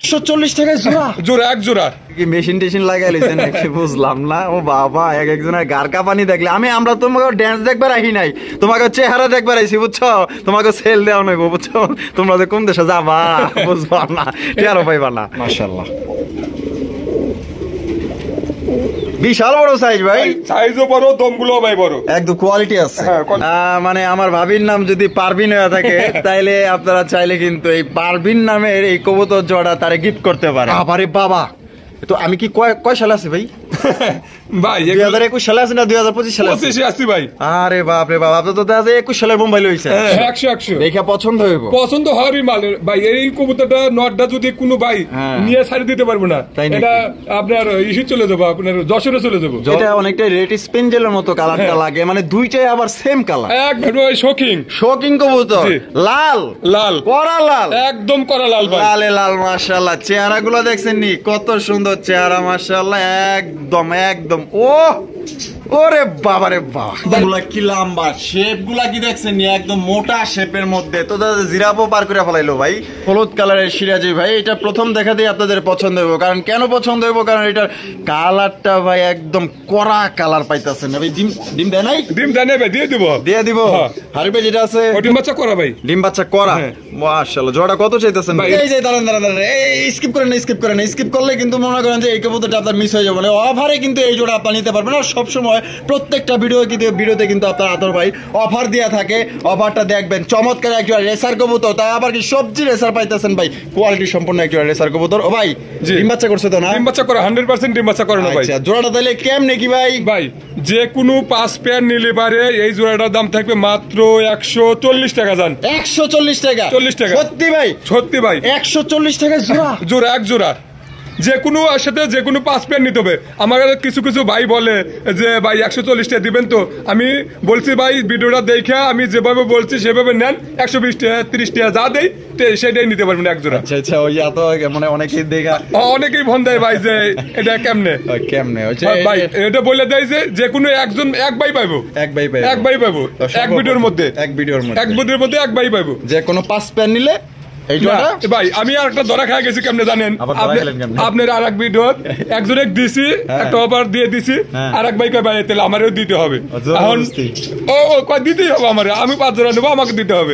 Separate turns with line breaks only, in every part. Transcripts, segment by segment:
140 টাকায় জোড়া
জোড়া এক জোড়া
কি মেশিন টেশিন লাগাইলেছেন নাকি বুঝলাম না। ও বাবা এক একজনের গার কাঁপানি দেখলে আমরা তোমাকে ড্যান্স দেখবার আহি নাই, তোমাকে চেহারা দেখবার আইছি বুঝছো, তোমাকে সেল দেওয়া নইব বুঝছো, তোমরা যে কোন দেশে যাবা বুঝবা না, টেরও পাইবা না। মাশাআল্লাহ বিশাল বড় সাইজ ভাই,
সাইজও বড়, দমগুলো ভাই বড়,
একদম কোয়ালিটি আছে। মানে আমার ভাবির নাম যদি পারভিন হয়ে থাকে তাইলে আপনারা চাইলে কিন্তু এই পারভিন নামের এই কবুতর জোড়া তারে গিফট করতে পারে। আরে বাবা, তো আমি কি কয় সালে আছে ভাই?
ভাই
2021 সালে আছে না 2025 সালে আছে?
25 আসছি ভাই।
আরে বাপ রে বাপ, আপনি তো 21 সালের মুম্বাই লইছে।
100
দেখা পছন্দ হইব,
পছন্দ হওয়ারই মাল ভাই। এই কবুতরটা নটটা যদি কোনো ভাই নিয়ে ছাড়ি দিতে পারবো না, এটা আপনার ইস্যু চলে যাবো, আপনার যশোরে চলে যাবো।
যেটা অনেকটা রেড স্পেঞ্জেলের মতো কালারটা লাগে, মানে দুইটাই আবার সেম কালার,
একদম শোকিং
কবুতর, লাল লাল করা লাল,
একদম করা লাল ভাই,
লালে লাল। মাশাআল্লাহ চেহারাগুলো দেখছেন নি কত সুন্দর চেহারা, মাশাআল্লাহ একদম একদম। ও ওরে বাবা রে বাবা, গুলা কি লম্বা, শেপ গুলা কি দেখছেন নি একদম মোটা শেপের মধ্যে। তো দাদা জিরাফও পার করে ফেলাইলো ভাই, হলুদ কালারের সিরাজি ভাই। এটা প্রথম দেখাতেই আপনাদের পছন্দ হইব, কারণ কেন পছন্দ হইব, কারণ এটার কালারটা ভাই একদম কড়া কালার পাইতাছেন না ভাই। ডিম দেয় নাই?
ডিম দেয় নাই ভাই, দিয়ে দিব।
হারি ভাই যেটা আছে
ডিম বাচ্চা করা ভাই,
ডিম বাচ্চা করা। মাশাআল্লাহ জোড়া কত চাইতেছেন ভাই? এই যে দাঁড়ান, এই স্কিপ করেন, স্কিপ করলে কিন্তু মনে করেন যে এই কবুতরটা আপনার মিস হয়ে যাবে। মানে অফারে কিন্তু এই জোড়া আপনি নিতে পারবেন। আর সবসময় প্রত্যেকটা ভিডিওতে কিন্তু আপনার আতর ভাই অফার দেয়া থাকে। অফারটা দেখবেন, চমৎকার একটা রেসার কবুতর, তাই আবার কি সবজি রেসার পাইতেছেন ভাই, কোয়ালিটি সম্পন্ন একটা রেসার কবুতর। ও ভাই ডিম বাচ্চা করছে তো না?
ডিম বাচ্চা করা 100% ডিম বাচ্চা করে না ভাই।
আচ্ছা জোড়াটা তাহলে কেমনে কি ভাই?
ভাই যে কোনো 5 পেয়ার নিলে পারে এই জোড়াটার দাম থাকবে মাত্র 140 টাকা। জান
140 টাকা?
40 টাকা
সত্যি ভাই?
সত্যি ভাই,
140 টাকা জোড়া?
জোড়া এক জোড়া, যে কোনো সাথে যে কোনো 5 পেয়ার নিতে হবে। আমার কিছু ভাই বলে যে ভাই 140 টাকা দিবেন, তো আমি বলছি ভাই ভিডিওটা দেখে আমি যেভাবে বলছি সেভাবে নেন, 120 টাকা 30 টাকা যা দেই সেটাই নিতে পারবেন এক জোড়া।
আচ্ছা আচ্ছা, ওই এত মানে অনেকেই দেখা
অনেকেই ফোন দেয় ভাই যে এটা কেমনে ভাই, এটা বলে দেয় যে কোনো একজন এক ভাই পাইবো, এক ভিডিওর মধ্যে এক ভিডিওর মধ্যে এক ভাই পাইবো,
যে কোনো 5 পেয়ার নিলে।
ভাই আমি আর একটা ধরা খাই গেছি, কেমনে জানেন? আপনার আর এক ভিডিও একজনে দিছি, একটা অফার দিয়ে দিছি, আর এক ভাই কয় ভাই তাহলে আমারও দিতে হবে। এখন ও কয় দিতেই হবে আমার, আমি 5 জোড়া নেবো, আমাকে দিতে হবে।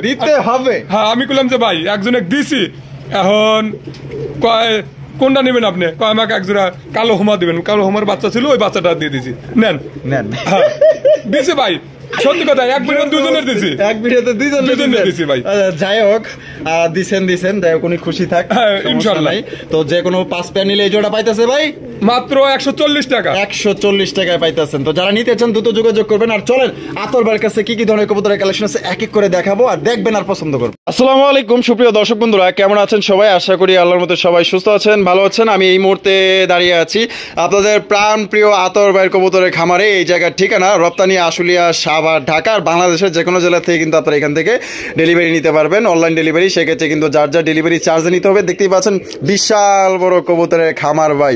হ্যাঁ আমি বললাম যে ভাই একজনে দিছি, এখন কয় কোনটা নেবেন আপনি? কয় আমাকে এক জোড়া কালো হোমা দিবেন। কালো হোমার বাচ্চা ছিল, ওই বাচ্চাটা দিয়ে দিছি, নেন দিছি ভাই। সত্যি কথা, এক ভিডিও দুজনের দিছি, এক ভিডিওতে দুজনের দিছি ভাই।
যাই হোক দিছেন যাই হোক, উনি খুশি থাক ইনশাআল্লাহ। তো যে কোনো 5 পেয়ার নিলে এই জোড়া পাইতেছে ভাই
মাত্র 140 টাকা।
140 টাকায় পাইতেছেন। তো যারা নিতে চান দ্রুত যোগাযোগ করবেন। আর চলেন আতর ভাইয়ের কাছে কি ধরনের কবুতরের কালেকশন আছে এক এক করে দেখাবো, আর দেখবেন আর পছন্দ করবেন। আসসালামু আলাইকুম সুপ্রিয় দর্শক বন্ধুরা, কেমন আছেন সবাই? আশা করি আল্লাহর মতে সবাই সুস্থ আছেন, ভালো আছেন। আমি এই মুহূর্তে দাঁড়িয়ে আছি আপনাদের প্রাণ প্রিয় আতর ভাইয়ের কবুতরের খামারে। এই জায়গার ঠিকানা রপ্তানি আশুলিয়া, সাভার, ঢাকা, বাংলাদেশের যে কোনো জেলা থেকে কিন্তু আপনারা এখান থেকে ডেলিভারি নিতে পারবেন, অনলাইন ডেলিভারি। সেক্ষেত্রে কিন্তু যার যার ডেলিভারি চার্জ নিতে হবে। দেখতেই পাচ্ছেন বিশাল বড় কবুতরের খামার ভাই,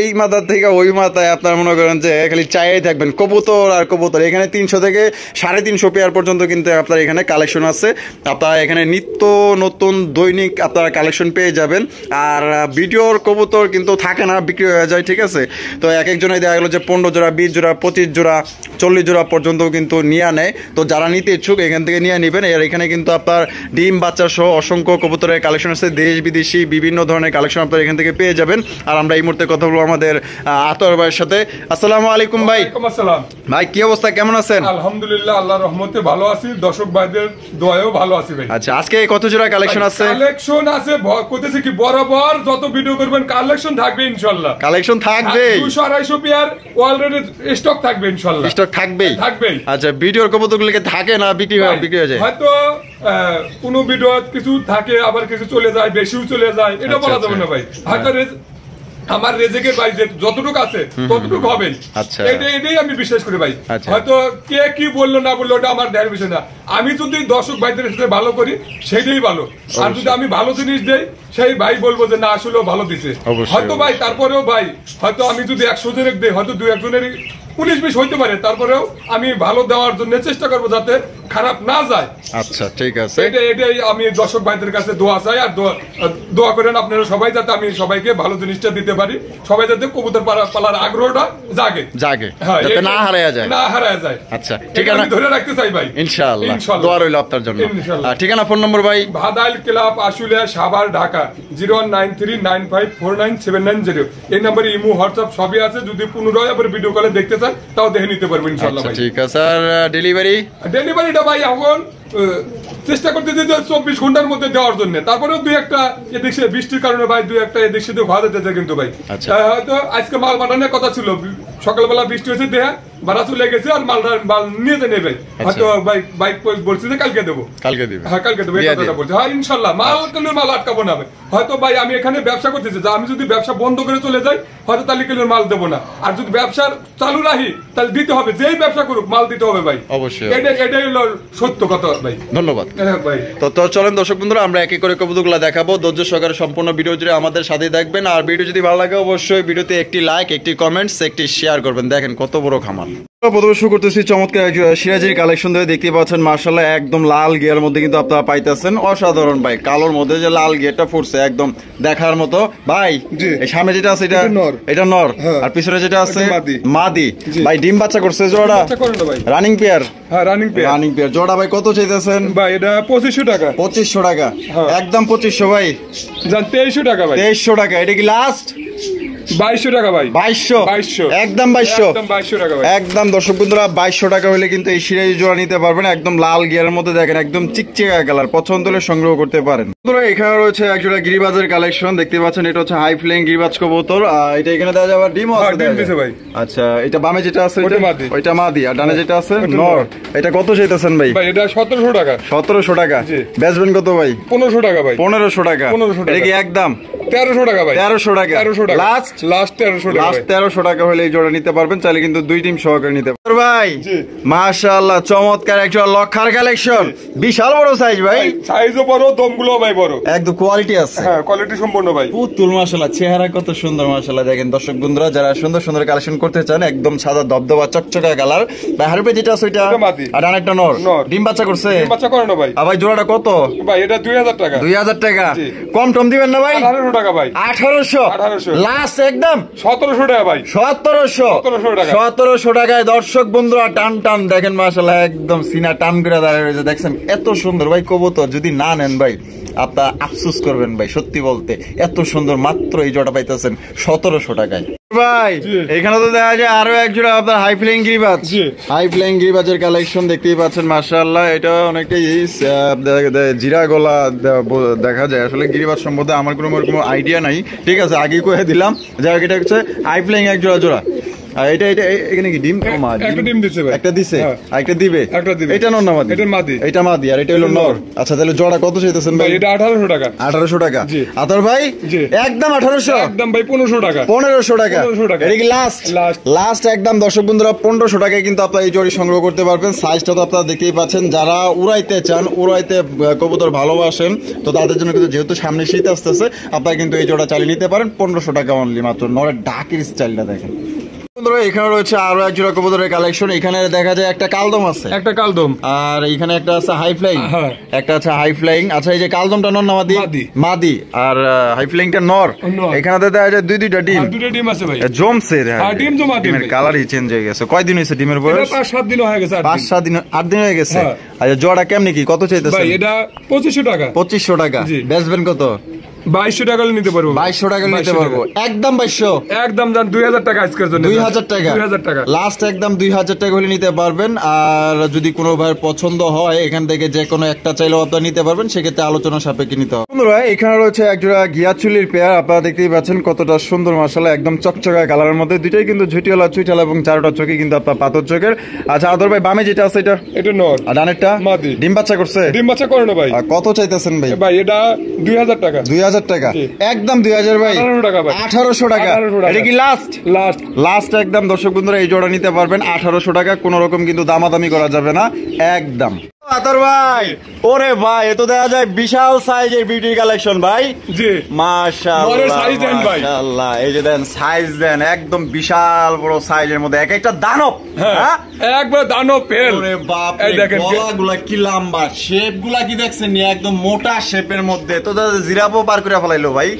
এই মাথার থেকে ওই মাথায় আপনার মনে করেন যে খালি চাইই থাকবেন কবুতর আর কবুতর। এখানে 300 থেকে 350 পেয়ার পর্যন্ত কিন্তু আপনার এখানে কালেকশন আছে। আপনারা এখানে নিত্য নতুন দৈনিক আপনারা কালেকশন পেয়ে যাবেন। আর ভিডিওর কবুতর কিন্তু থাকে না, বিক্রি হয়ে যায়, ঠিক আছে? তো এক একজনের দেখা গেলো যে 15 জোড়া, 20 জোড়া, 25 জোড়া, 40 জোড়া পর্যন্ত কিন্তু নিয়ে নেয়। তো যারা নিতে ইচ্ছুক এখান থেকে নিয়ে নেবেন। আর এখানে কিন্তু আপনার ডিম বাচ্চা সহ অসংখ্য কবুতরের কালেকশন আছে, দেশ বিদেশি বিভিন্ন ধরনের কালেকশন আপনারা এখান থেকে পেয়ে যাবেন। আর আমরা এই মুহূর্তে কথা বলবো আমাদের আতর ভাইয়ের সাথে। আসসালামু আলাইকুম ভাই।
আসসালাম
ভাই, কি অবস্থা, কেমন আছেন?
আলহামদুলিল্লাহ, আল্লাহর রহমতে ভালো আছি, দর্শক ভাইদের দোয়ায়ও ভালো আছি ভাই।
আচ্ছা, আজকে কত জোড়া কালেকশন আছে?
কালেকশন আছে কইতেছি কি বরাবর যত ভিডিও করবেন কালেকশন থাকবে ইনশাআল্লাহ।
কালেকশন থাকবে
200-250 পেয়ার অলরেডি স্টক থাকবে ইনশাআল্লাহ।
স্টক থাকবেই। আচ্ছা, ভিডিওর কবুতরগুলোকে থাকে না বিক্রি হয়ে যায়?
হয়তো কোন ভিডিও কিছু থাকে, আবার কিছু চলে যায়, বেশিও চলে যায়, এটা বলা যাবে না ভাই। হয়তো আমার রেজেকের ভাই যতটুকু আছে ততটুকু হবে, এটাই আমি বিশ্বাস করি ভাই। হয়তো কে কি বললো না বললো ওটা আমার দেয়ার বিষয় না। আমি যদি দর্শক ভাইদের সাথে ভালো করি সেটাই ভালো, আর যদি আমি ভালো জিনিস দেই সেই ভাই বলবো যে না আসলেও ভালো দিছে। হয়তো ভাই তারপরেও ভাই হয়তো আমি যদি 100 জনের দেই, হয়তো 2-1 জনের 19-20 হইতে পারে, তারপরেও আমি ভালো দেওয়ার জন্য চেষ্টা করবো যাতে খারাপ না যায়।
আচ্ছা ঠিক আছে,
এটাই আমি দর্শক ভাইদের কাছে দোয়া চাই, আর দোয়া করেন আপনারা সবাই যাতে আমি সবাইকে ভালো জিনিসটা দিতে পারি, সবাই যাতে কবুতর পালার আগ্রহটা জাগে
যাতে না হারায় যায়। আচ্ছা ঠিকানা
ধরে রাখতে চাই ভাই,
ইনশাআল্লাহ দোয়া রইল আপনার জন্য। ঠিকানা ফোন নম্বর ভাই?
ভাদাইল ক্লাব, আশুলিয়া, সাভার, ঢাকা 019395497990। এই নম্বরে ইমো, হোয়াটসঅ্যাপ সবই আছে। যদি পুনরায় আবার ভিডিও কলে দেখতে চান তাও দেখে নিতে পারবেন ইনশাআল্লাহ ভাই।
ঠিক আছে। আর
ডেলিভারিটা ভাই এখন চেষ্টা করতেছি যে 24 ঘন্টার মধ্যে দেওয়ার জন্য, তারপরেও দুই একটা এদিকে বৃষ্টির কারণে ভাই দুই একটা এদিক সেদিক হওয়া যেতেছে কিন্তু ভাই। হয়তো আজকে মাল পাঠানোর কথা ছিল, সকালবেলা বৃষ্টি হয়েছে দেয়া ভাড়া চলে গেছে, আর মাল নিয়ে নেবে হয়তো বাইক বলছে যে কালকে দেবো। হ্যাঁ কালকে দেবো এই কথাটা বলছে। হ্যাঁ ইনশাল্লাহ মাল আটকাবো না হয়তো ভাই। আমি এখানে ব্যবসা করতেছি, আমি যদি ব্যবসা বন্ধ করে চলে যাই হয়তো তাহলে কিলোর মাল দেবো না, আর যদি ব্যবসা চালু রাখি তাহলে দিতে হবে, যেই ব্যবসা করুক মাল দিতে হবে ভাই, অবশ্যই। এটাই হলো সত্য কথা ভাই।
ধন্যবাদ ভাই। তো চলেন দর্শক বন্ধুরা, আমরা এক এক করে কবুতরগুলো দেখাবো। ধৈর্য সহকারে সম্পূর্ণ ভিডিও জুড়ে আমাদের সাথে দেখবেন, আর ভিডিও যদি ভালো লাগে অবশ্যই ভিডিওতে একটি লাইক, একটি কমেন্টস, একটি শেয়ার করবেন। দেখেন কত বড় খামার। প্রথমে শুরু করতেছি চমৎকার সিরাজির কালেকশন দিয়ে। দেখতে পাচ্ছেন মাশাআল্লাহ একদম লাল গিয়ার মধ্যে কিন্তু আপনারা পাইতেছেন, অসাধারণ ভাই। কালোর মধ্যে যে লাল গিয়ারটা ফুটছে একদম দেখার মতো ভাই। এই সামনে যেটা আছে এটা নর, আর পিছনে যেটা আছে মাদি। ভাই ডিম বাচ্চা করছে জোড়া, রানিং পেয়ার।
হ্যাঁ রানিং
পেয়ার জোড়া। ভাই কত চাইতেছেন
ভাই? এটা 2500 টাকা।
2500 টাকা, একদম 2500 ভাই।
জান 2300 টাকা ভাই।
2300 টাকা। এটা কি লাস্ট?
2200 টাকা ভাই।
2200 একদম 2200 টাকা ভাই। একদম দর্শক বন্ধুরা 2200 টাকা হলে কিন্তু এই সিরাজি জোড়া নিতে পারবেন, একদম লাল গিয়ারের মধ্যে। দেখেন একদম চিকচিকা কালার, পছন্দ হলে সংগ্রহ করতে পারেন। বন্ধুরা এখানে রয়েছে একজোড়া গিরিবাজের কালেকশন দেখতে পাচ্ছেন। এটা হচ্ছে হাই ফ্লাইং গিরিবাজ কবুতর। এটা এখানে দেওয়া যাবে ডিমও আছে।
ডিম দিছে ভাই।
আচ্ছা এটা বামে যেটা আছে ওইটা মাদি, আর ডানে যেটা আছে নর। এটা কত চাইতেছেন ভাই?
ভাই এটা 1700 টাকা।
1700 টাকা। বেচবেন কত ভাই?
1500 টাকা ভাই।
1500 টাকা। এটা কি একদম
1300 টাকা ভাই।
1300 টাকা।
লাস্ট 1300 টাকা।
লাস্ট 1300 টাকা হলে এই জোড়া নিতে পারবেন, চাইলে কিন্তু দুই টিম সহকারে নিতে পারবেন ভাই। মাশাআল্লাহ চমৎকার একটা লক্ষার কালেকশন, বিশাল বড় সাইজ ভাই।
সাইজও বড়, দমগুলো ভাই বড়,
একদম কোয়ালিটি আছে।
হ্যাঁ কোয়ালিটি সম্পূর্ণ ভাই।
পুতুল মাশাআল্লাহ, চেহারা কত সুন্দর মাশাআল্লাহ। দেখেন দর্শক বন্ধুরা যারা সুন্দর সুন্দর কালেকশন করতে চান, একদম সাদা দবদবা চকচকা কালার। ভাই হারপে যেটা আছে ওইটা মাদি, আর আরেকটা নর। ডিম বাচ্চা করছে?
ডিম বাচ্চা করে না ভাই।
ভাই জোড়াটা কত
ভাই? এটা 2000 টাকা।
2000 টাকা। কম টম দিবেন না ভাই?
1800 টাকা ভাই।
1800 লাস্ট একদম
1700 টাকা ভাই।
1700 টাকায় দর্শক বন্ধুরা টান টান। দেখেন মাশাআল্লাহ একদম সিনা টান করে দাঁড়িয়ে রয়েছে, দেখছেন এত সুন্দর ভাই কবুতর। যদি না নেন ভাই আপনার আফসোস করবেন ভাই, সত্যি বলতে এত সুন্দর। মাত্র এই জোড়া পাইতেছেন 1700 টাকায় ভাই। এখানে তো দেখা যায় আরো এক জোড়া আপনার হাই ফ্লাইং গিরিবাজ। হাই ফ্লাইং গিরিবাজের কালেকশন দেখতেই পাচ্ছেন মাশাআল্লাহ। এটা অনেকটাই জিরা গলা দেখা যায়। আসলে গিরিবাজ সম্বন্ধে আমার কোনো আইডিয়া নাই, ঠিক আছে আগেই কয়ে দিলাম। যাই হোক এটা হচ্ছে হাই ফ্লাইং এক জোড়া। এটা এখানে কি ডিম?
একটা ডিম দিছে ভাই।
একটা দিছে, একটা দিবে। এটা নর না মাদি?
এটা মাদি।
এটা মাদি, আর এটা হলো নর। আচ্ছা তাহলে জোড়া কত চাইতেছেন ভাই?
এটা 1800 টাকা।
1800 টাকা। আতর ভাই একদম 1800।
একদম ভাই 1500 টাকা।
1500 টাকা। এটা কি লাস্ট একদম দর্শক বন্ধুরা 1500 টাকায় কিন্তু আপনারা এই জোড়ি সংগ্রহ করতে পারবেন। সাইজটা তো আপনারা দেখতেই পাচ্ছেন। যারা উড়াইতে চান, উড়াইতে কবুতর ভালোবাসেন, তো তাদের জন্য কিন্তু যেহেতু সামনে শীত আসতেছে, আপনারা কিন্তু এই জোড়া চালিয়ে নিতে পারেন 1500 টাকা অনলি মাত্র। নরের ডাকের স্টাইলটা দেখেন। এখানে রয়েছে আরো এক জোড়া কবুতরের কালেকশন। এখানে দেখা যায় একটা কালদম আছে,
একটা কালদম, আর
এখানে একটা আছে হাই ফ্লাইং, একটা আছে হাই ফ্লাইং। আচ্ছা এই যে কালদমটা নর না মাদি? মাদি। আর হাই ফ্লাইংটা নর। এখানে দেখা যায় দুইটা ডিম।
দুইটা ডিম আছে ভাই,
জমছে।
ডিম জমা,
ডিমের কালারই চেঞ্জ হয়ে গেছে। কয়দিন হয়েছে ডিমের বয়স?
5-7 দিন হয়ে গেছে।
5-7 দিন, 8 দিন হয়ে গেছে। আচ্ছা জোড়া কেমনি কি কত চাইতেছে
ভাই? এটা 2500 টাকা।
2500 টাকা। বেচবেন কত?
2200 টাকা নিতে পারবো।
2200 টাকা নিতে পারবো। একদম 2200।
একদম জান 2000 টাকা আজকের জন্য।
2000 টাকা।
2000 টাকা
লাস্ট একদম 2000 টাকা হলে নিতে পারবেন। আর যদি কোনো ভাইয়ের পছন্দ হয় এখান থেকে যে কোনো একটা চাইলেও আপনারা নিতে পারবেন, সেক্ষেত্রে আলোচনা সাপেক্ষে নিতে হবে। বন্ধুরা এখানে রয়েছে একজোড়া গিয়াচুলির পেয়ার। আপনারা দেখতেই পাচ্ছেন কতটা সুন্দর মাশাআল্লাহ, একদম চকচকা কালারের মধ্যে। দুইটাই কিন্তু ঝুটিওয়ালা চুইটালা এবং চারটা চোখে কিন্তু আপনার পাথর চোখের। আচ্ছা আদর ভাই বামে যেটা আছে এটা
নর,
আর ডানেরটা মাদি। ডিম বাচ্চা করছে? ডিম বাচ্চা করে না ভাই। কত চাইতেছেন ভাই?
ভাই এটা 2000 টাকা।
2000 টাকা। একদম 2000 ভাই। 1800 টাকা। এটা কি লাস্ট একদম দর্শক বন্ধুরা এই জোড়া নিতে পারবেন 1800 টাকা। কোনো রকম কিন্তু দামাদামি করা যাবে না একদম। আতর ভাই, ওরে ভাই এ তো দেখা যায় বিশাল সাইজের বিউটি কালেকশন ভাই।
জি
মাশাআল্লাহ
সাইজ দেন ভাই,
মাশাআল্লাহ। এই যে দেন সাইজ দেন, একদম বিশাল বড় সাইজের মধ্যে এক একটা দানব।
হ্যাঁ একবার দানব পেল।
ওরে বাপ রে, গলাগুলা কি লম্বা, শেপ গুলা কি দেখছেন, একদম মোটা শেপের মধ্যে। তো জিরাফও পার করে ফেলাইলো ভাই।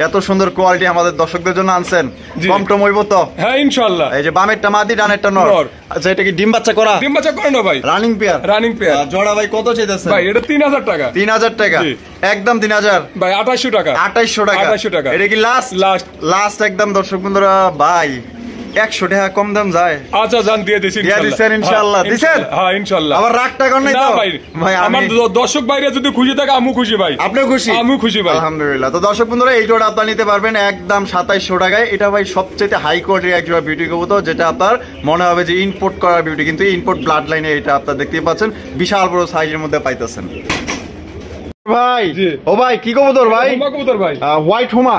এত সুন্দর কোয়ালিটি আমাদের দর্শকদের জন্য আনছেন, কম টম হইব তো?
হ্যাঁ ইনশাআল্লাহ।
এই যে বামেরটা মাদি, ডানেরটা নর। আচ্ছা এটা কি ডিম বাচ্চা করা?
ডিম বাচ্চা করে না ভাই,
রানিং পেয়ার।
Running pair.
জোড়া ভাই কত চাইতেছেন?
ভাই এটা 3000 টাকা।
3000 টাকা, একদম 3000
ভাই। 2800 টাকা।
2800 টাকা।
2800 টাকা।
এটা কি লাস্ট?
লাস্ট
লাস্ট একদম দর্শক বন্ধুরা ভাই 100 টাকা কম দাম যায়।
আচ্ছা জান দিয়ে দিছি
ইনশাআল্লাহ। দিছেন?
হ্যাঁ ইনশাআল্লাহ।
আবার রাগ টাকা নাই তো?
ভাই আমার দর্শক ভাইরা যদি খুশি থাকে আমিও খুশি ভাই।
আপনিও খুশি?
আমিও খুশি ভাই,
আলহামদুলিল্লাহ। তো দর্শক বন্ধুরা এই জোড়া আপনারা নিতে পারবেন একদম 2700 টাকায়। এটা ভাই সবচেয়ে হাই কোয়ালিটির এক জোড়া বিউটি কবুতর, যেটা আপনার মনে হবে যে ইম্পোর্ট করা বিউটি, কিন্তু ইম্পোর্ট ব্লাড লাইনে এটা আপনারা দেখতেই পাচ্ছেন, বিশাল বড় সাইজের মধ্যে পাইতেছেন ভাই। ও ভাই কি কবুতর ভাই?
হুমা কবুতর ভাই,
হোয়াইট হুমা।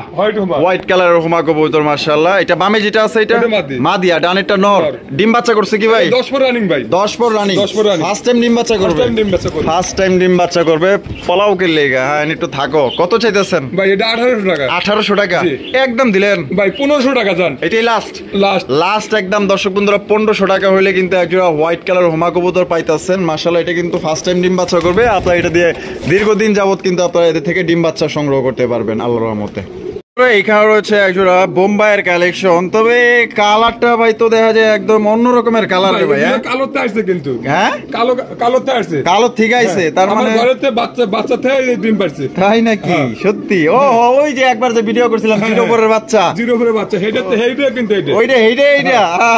হোয়াইট কালারের হুমা কবুতর মাশাআল্লাহ। এটা বামে যেটা আছে এটা মাদি, আর ডানেরটা নর। ডিম বাচ্চা করছে কি ভাই?
10 পর রানিং ভাই।
10 পর রানিং। ফার্স্ট টাইম ডিম বাচ্চা করবে। ফার্স্ট টাইম ডিম বাচ্চা করবে। পলাও কে লেগা। হ্যাঁ একটু থাকো। কত চাইতেছেন
ভাই? এটা 1800 টাকা।
1800 টাকা একদম দিলেন
ভাই। 1500 টাকা জান,
এটাই লাস্ট।
লাস্ট
লাস্ট একদম দর্শক বন্ধুরা 1500 টাকা হইলে কিন্তু একজোড়া হোয়াইট কালার হুমা কবুতর পাইতাছেন মাশাআল্লাহ। এটা কিন্তু ফার্স্ট টাইম ডিম বাচ্চা করবে। আপনারা এটা দিয়ে দীর্ঘদিন যাবত কিন্তু আপনারা এদের থেকে ডিম বাচ্চা সংগ্রহ করতে পারবেন আল্লাহর রহমতে। এখানে রয়েছে একজোড়া বোম্বাইয়ের কালেকশন, তবে কালারটা ভাই তো দেখা যায় একদম অন্য রকমের কালার রে ভাই।
কালোতে আসছে কিন্তু।
হ্যাঁ
কালোতে আসছে।
কালো ঠিক আছে, তার মানে
ঘরেতে বাচ্চা থেকে ডিম পারছে।
তাই নাকি? সত্যি? ও ওই যে একবার যে ভিডিও করছিলাম জিরোপরের বাচ্চা।
জিরোপরের বাচ্চা হেইটা কিন্তু এটা।
ওইটা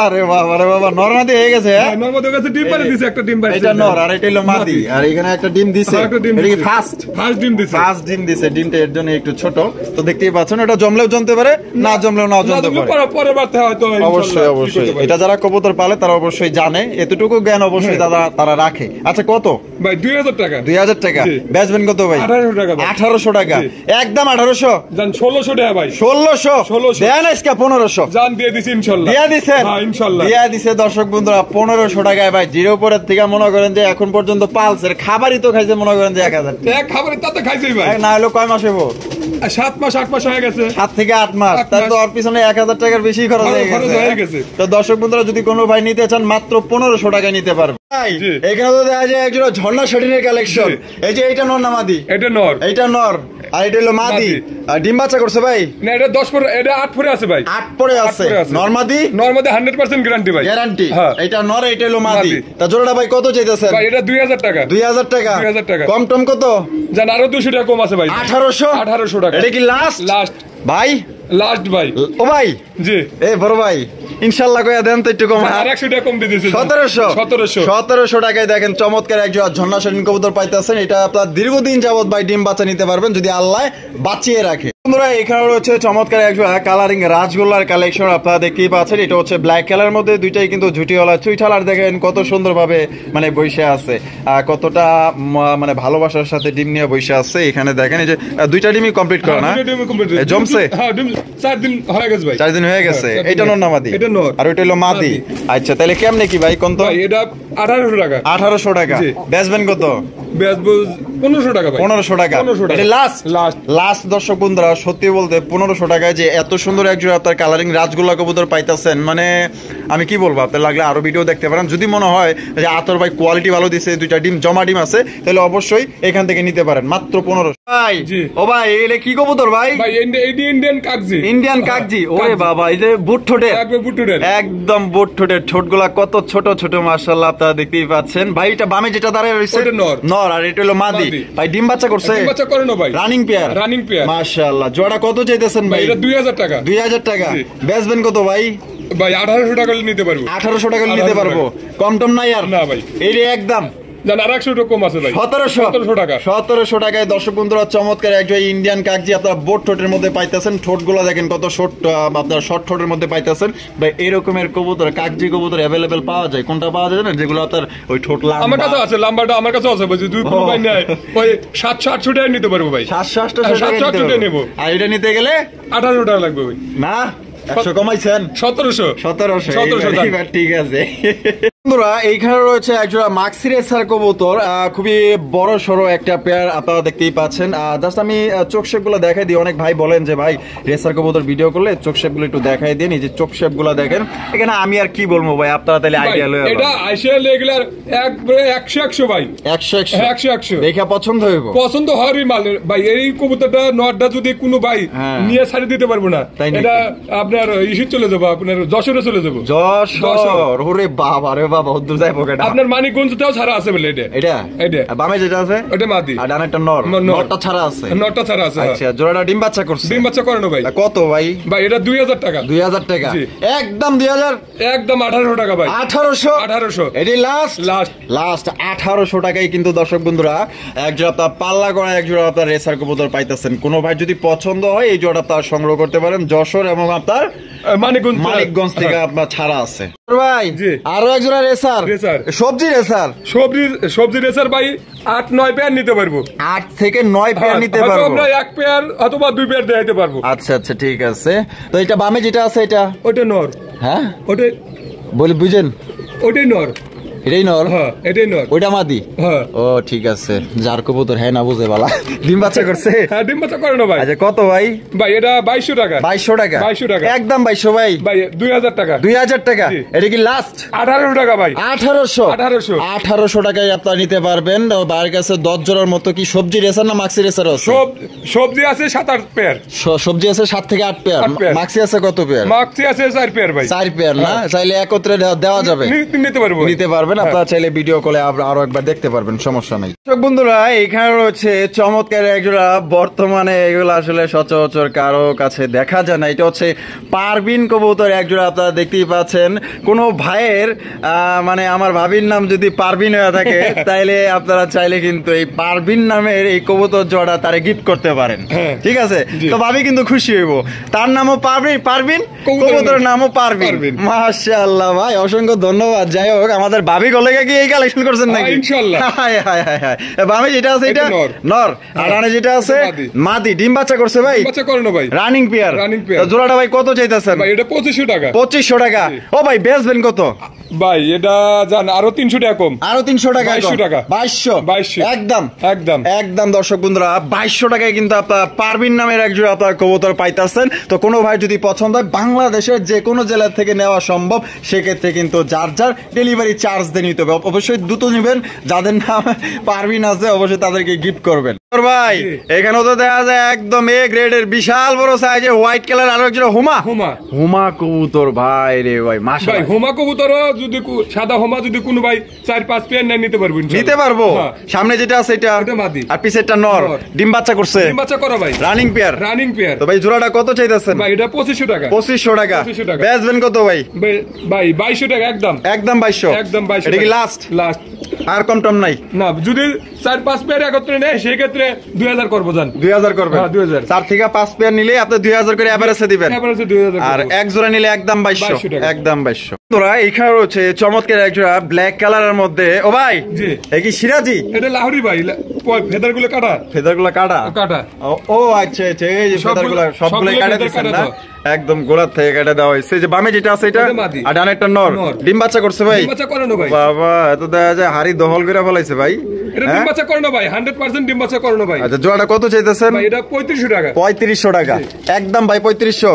আরে বাবা রে বাবা, নরমাদি হয়ে গেছে। হ্যাঁ
নরমাদি হয়ে গেছে, ডিম পারে দিছে, একটা ডিম পারছে।
এটা নর আর এটা হলো মাদি, আর এখানে একটা ডিম দিছে। এটা কি ফার্স্ট
ডিম দিছে?
ফার্স্ট ডিম দিছে। ডিমটা এর জন্য একটু ছোট, তো দেখতেই পাচ্ছেন। এটা জমলেও জমতে পারে, না জমলেও নাও জমতে পারে।
পরের বার হয়তো
অবশ্যই অবশ্যই এটা যারা কবুতর পালে তারা অবশ্যই জানে, এতটুকু জ্ঞান অবশ্যই তারা রাখে। আচ্ছা কত
ভাই? 2000 টাকা।
2000 টাকা। বেচবেন কত ভাই?
1800 টাকা।
1800 টাকা একদম 1800
জান। 1600 টাকা ভাই।
1600 দেন আজকে 1500
জান দিয়ে দিছি ইনশাআল্লাহ।
দিয়ে দিছেন?
হ্যাঁ ইনশাআল্লাহ
দিয়ে দিছে দর্শক বন্ধুরা 1500 টাকায় ভাই। জিরো পরের থেকে মনে করেন যে এখন পর্যন্ত পালসের খাবারই তো খাইছে মনে করেন যে 1000
এক খাবারে তাতে খাইছেই ভাই।
না হলো কয় মাস হইব?
7 মাস 8 মাস হয়ে গেছে।
7 থেকে 8 মাস। তার তো ওর পিছনে 1000 টাকার বেশি খরচ হয়ে গেছে। তো দর্শক বন্ধুরা যদি কোনো ভাই নিতে চান মাত্র 1500 টাকায় নিতে পারবে। এখানে তো দেখা যায় একজোড়া ঝর্ণা শাটিনের কালেকশন। এই যে এইটা নর না মাদি?
এটা নর।
এইটা নর আর এটা হলো মাদি। আর ডিম বাচ্চা করছে ভাই?
না এটা 10 পরে, এটা 8 পরে আছে ভাই।
8 পরে আছে। নরমাদি?
নরমাদি 100% গ্যারান্টি ভাই।
গ্যারান্টি। এটা নর, এটা হলো মাদি। তা জোড়াটা ভাই কত চাইতেছেন?
ভাই এটা 2000 টাকা।
2000 টাকা।
2000 টাকা।
কম টম কত?
জান আরো 200 টাকা কম আছে ভাই। 1800 টাকা।
এটা কি লাস্ট?
লাস্ট
ভাই।
লাস্ট ভাই।
ও ভাই
জি
এই বড় ভাই ইনশাআল্লাহ কইয়া দেন তো একটু কম।
আর 100 টাকা কম দিয়ে দিয়েছেন।
1700 টাকায় দেখেন চমৎকার এক জোড়া ঝর্ণা শাটিন কবুতর পাইতেছেন। এটা আপনার দীর্ঘদিন যাবত ভাই ডিম বাচ্চা নিতে পারবেন যদি আল্লাহ বাঁচিয়ে রাখে। বন্ধুরা এখানে রয়েছে চমৎকার এক জোড়া কালারিং রাজগোল্লার কালেকশন। আপনারা দেখতেই পাচ্ছেন এটা হচ্ছে ব্ল্যাক কালার মধ্যে, দুইটাই কিন্তু ঝুটিওয়ালা চুইঠালার। দেখেন কত সুন্দরভাবে মানে বসে আছে, কতটা মানে ভালোবাসার সাথে ডিম নিয়ে বসে আছে। এখানে দেখেন এই যে দুইটা ডিমই কমপ্লিট করা না? জমছে?
হ্যাঁ ডিম 4 দিন হয়ে গেছে ভাই।
4 দিন হয়ে গেছে। এটা নর না মাদি?
এটা নর।
আর ওইটা হলো মাদি। আচ্ছা তাহলে কেমনে কি ভাই কোন তো?
ভাই এটা 1800 টাকা।
1800 টাকা। বেচবেন কত?
বেচবো 1500 টাকা ভাই।
1500 টাকা। এটা লাস্ট লাস্ট দর্শক বন্ধুরা সত্যি বলতে 1500 টাকায় যে এত সুন্দর একজোড়া আপনার কালারিং রাজগোল্লা কবুতর পাইতেছেন, মানে আমি কি বলবো, আপনার লাগলে আরো ভিডিও দেখতে পারেন। যদি মনে হয় যে আতর ভাই কোয়ালিটি ভালো দিছে, দুইটা ডিম জমা ডিম আছে, তাহলে অবশ্যই এখান থেকে নিতে পারেন মাত্র 1500। ভাই ও ভাই এলে কি কবুতর ভাই?
ভাই ইন্ডিয়ান কাগজি।
ইন্ডিয়ান কাগজি। ওরে বাবা এই যে বুট ঠোঁটের, একদম বুট ঠোঁটের ঠোঁটগুলা কত ছোট ছোট মাশাআল্লাহ আপনারা দেখতেই পাচ্ছেন। ভাই এটা বামে যেটা দাঁড়ায় রইছে নর আর এটা হলো মাদি। ভাই ডিম বাচ্চা করছে?
ডিম বাচ্চা করে না ভাই। Running pair.
মাশাআল্লাহ। জোড়া কত চাইতেছেন ভাই?
এটা 2000 টাকা।
2000 টাকা। বেচবেন কত ভাই?
ভাই 1800 টাকা নিতে পারবো।
1800 টাকা নিতে পারবো। কম টম নাই আর? না ভাই এই একদম
জান আর 100 টাকা কম আছে ভাই।
1700 টাকা। 1700 টাকায় দর্শক বন্ধুরা চমৎকার একজন ইন্ডিয়ান কাগজি আপনারা বোট ঠোঁটের মধ্যে পাইতেছেন। ঠোঁটগুলো দেখেন কত শর্ট, আপনারা শর্ট ঠোঁটের মধ্যে পাইতেছেন। ভাই এরকমের কবুতর কাগজি কবুতর अवेलेबल পাওয়া যায়? কোনটা পাওয়া যায় না যেগুলো আপনার ওই ঠোঁট লম্বা?
আমার কাছে আছে, লম্বাটা আমার কাছে আছে ভাই। দুই কোন ভাই নাই ওই 700-800 টাকা নিতে পারবো ভাই।
700-800 টাকা নেব। আর এটা নিতে গেলে
1800 টাকা লাগবে ভাই।
না 100 কমাইছেন?
1700
ঠিক আছে। বন্ধুরা এইখানে রয়েছে একজোড়া মাক্সি রেসার কবুতর, খুবই বড় সড়ো একটা পেয়ার আপনারা দেখতেই পাচ্ছেন। জাস্ট আমি চোখ শেপ গুলো দেখাই দিই। অনেক ভাই বলেন যে ভাই রেসার কবুতর ভিডিও করলে চোখ শেপ গুলো একটু দেখাই দিন। এই যে চোখ শেপ গুলো দেখেন, এখানে আমি আর কি বলবো ভাই, আপনারা তাহলে আইডিয়া লয়ে
এটা আইসিএল রেগুলার একবারে 100 ভাই, 100
দেখে পছন্দ হইব,
পছন্দ হওয়ারই মাল ভাই। এই কবুতরটা নটটা যদি কোনো ভাই নিয়ে ছাড়ি দিতে পারবো না, এটা আপনার ইস্যু চলে যাবো, আপনার যশোরে চলে যাবো।
যশোর? ওরে বাবা রে বাবা, দূর যাই পকেট।
আপনার মানিকগঞ্জটাও ছাড়া আছে বলে এটা
বামে যেটা আছে
ওটা মাদি,
আর ডানেরটা নর, নরটা ছাড়া আছে,
নটটা ছাড়া আছে।
আচ্ছা, জোড়াটা ডিম বাচ্চা করছে?
ডিম বাচ্চা করানো ভাই।
কত ভাই?
ভাই এটা 2000 টাকা।
2000 টাকা একদম? 2000
একদম 1800 টাকা ভাই।
1800 এটাই লাস্ট 1800 টাকায় কিন্তু দর্শক বন্ধুরা এক জোড়া আপনার পাল্লা করা এক জোড়া আপনার রেসার কবুতর পাইতেছেন। কোন ভাই যদি পছন্দ হয় এই জোড়া আপনার সংগ্রহ করতে পারেন যশোর এবং আপনার মানিকগঞ্জ থেকে আপনার ছাড়া আছে। ভাই আরো এক জোড়া রেসার, সবজি
রেসার ভাই 8-9 পেয়ার নিতে পারবো।
8 থেকে 9 পেয়ার নিতে পারবো
আমরা, 1 পেয়ার অথবা 2 পেয়ার দিতে পারবো।
আচ্ছা আচ্ছা ঠিক আছে। তো এটা বামে যেটা আছে এটা
ওটা নর?
হ্যাঁ
ওটা
বলি বুঝেন,
ওটাই নর।
এটাই নর?
হ্যাঁ এটাই নর।
ওইটা মাদি? হ্যাঁ। ও ঠিক আছে, যার কবুতর হ্যাঁ না বুঝে বালা। ডিম বাচ্চা করছে?
হ্যাঁ ডিম বাচ্চা করে না ভাই।
আচ্ছা কত ভাই?
ভাই এটা 2200 টাকা।
2200 টাকা একদম 2200 ভাই।
ভাই 2000 টাকা।
2000 টাকা এটা কি লাস্ট?
1800 টাকা ভাই।
1800 টাকায় আপনারা নিতে পারবেন। বাইরের কাছে 10 জোড়ার মতো কি সবজি রেসার না মাক্সি রেসার আছে?
সবজি আছে 7-8 পেয়ার।
সবজি আছে 7 থেকে 8 পেয়ার। মাক্সি আছে কত পেয়ার?
মাক্সি আছে 4 পেয়ার ভাই।
4 পেয়ার না? চাইলে একত্রে দেওয়া যাবে? নিতে পারবেন আপনারা, চাইলে ভিডিও কলে আরো একবার দেখতে পারবেন, সমস্যা নাই। বন্ধুরা এখানে রয়েছে চমৎকার একজোড়া, বর্তমানে এগুলো আসলে সচরাচর কারো কাছে দেখা যায় না। এটা হচ্ছে পারবিন কবুতর একজোড়া, আপনারা দেখতেই পাচ্ছেন। কোন ভাইয়ের মানে আমার ভাবির নাম যদি পারবিন হয়ে থাকে তাইলে আপনারা চাইলে কিন্তু এই পারবিন নামের এই কবুতর জোড়া তারে গিফট করতে পারেন, ঠিক আছে? তো ভাবি কিন্তু খুশি হইব। তার নামও পারবিন, কবুতরের নামও পারবিন। মাশাআল্লাহ ভাই, অসংখ্য ধন্যবাদ। যাই হোক, আমাদের ভাবি গলেগা কি এই কালেকশন করছেন নাকি?
ইনশাআল্লাহ।
বামে যেটা আছে এটা নর, আর রানে যেটা আছে মাদি। ডিম বাচ্চা করছে ভাই?
বাচ্চা করানো ভাই।
Running pair. জোড়াটা ভাই কত চাইতেছেন?
ভাই এটা 2500 টাকা।
2500 টাকা। ও ভাই বেচবেন কত?
ভাই এটা জান আরো 300 টাকা কম।
আরো 300 টাকা?
2200 টাকা।
2200 একদম
একদম
একদম। দর্শক বন্ধুরা 2200 টাকায় কিন্তু আপনার পারবিন নামের এক জোড়া আপনার কবুতর পাইতেছেন। তো কোনো ভাই যদি পছন্দ হয়, বাংলাদেশের যে কোনো জেলা থেকে নেওয়া সম্ভব, সেক্ষেত্রে কিন্তু যার যার ডেলিভারি চার্জ দিয়ে নিতে হবে। অবশ্যই দ্রুত নেবেন, যাদের নাম পারবিন আছে অবশ্যই তাদেরকে গিফট করবেন। ভাই এখানেও তো দেখা যায় একদম এ গ্রেডের বিশাল বড় সাইজের হোয়াইট কালার আরো একজন হুমা কবুতর। ভাই রে ভাই মাশাআল্লাহ,
হুমা কবুতর যদি সাদা হুমা যদি কোনো ভাই 4-5 পেয়ার নিতে পারবেন,
নিতে পারবো। সামনে যেটা আছে এটা মাদি, আর পিছেরটা নর। ডিম বাচ্চা করছে? ডিম বাচ্চা করা ভাই। Running pair? Running pair. তো ভাই জোড়াটা কত চাইতেছেন? ভাই এটা 2500 টাকা। 2500 টাকা বেচবেন কত ভাই?
ভাই 2200 টাকা একদম
2200
একদম 2200।
এটা কি লাস্ট? আর কম টম নাই
না? যদি 4-5 পেয়ার একত্রে নেয় সেই ক্ষেত্রে 2000 করবো। জান
2000 করবেন?
2000।
4 থেকে 5 পেয়ার নিলে আপনি 2000 করে এভারেজে দিবেন। আর এক জোড়া নিলে একদম 2200 একদম 2200। তোরা এখানে রয়েছে চমৎকার এক জোড়া ব্ল্যাক কালারের মধ্যে। ও ভাই জি, এই কি সিরাজি?
এটা লাহোরি ভাই। ফেদারগুলো কাটা।
ও আচ্ছা আচ্ছা, এই যে ফেদারগুলো সবগুলো কাটা দিচ্ছেন না? একদম গোলাপ থেকে কেটে দেওয়া হয়েছে। যে বামে যেটা আছে এটা, আর ডানেরটা নর। ডিম বাচ্চা করছে ভাই? ডিম বাচ্চা করানো ভাই। বাবা, এত দেখা যায় হাড়ি দহল করে ফলাইছে ভাই।
এটা ডিম বাচ্চা করানো ভাই, 100% ডিম বাচ্চা করানো ভাই।
আচ্ছা জোড়াটা কত চাইতেছেন?
ভাই এটা 3500 টাকা।
3500 টাকা একদম ভাই। 3500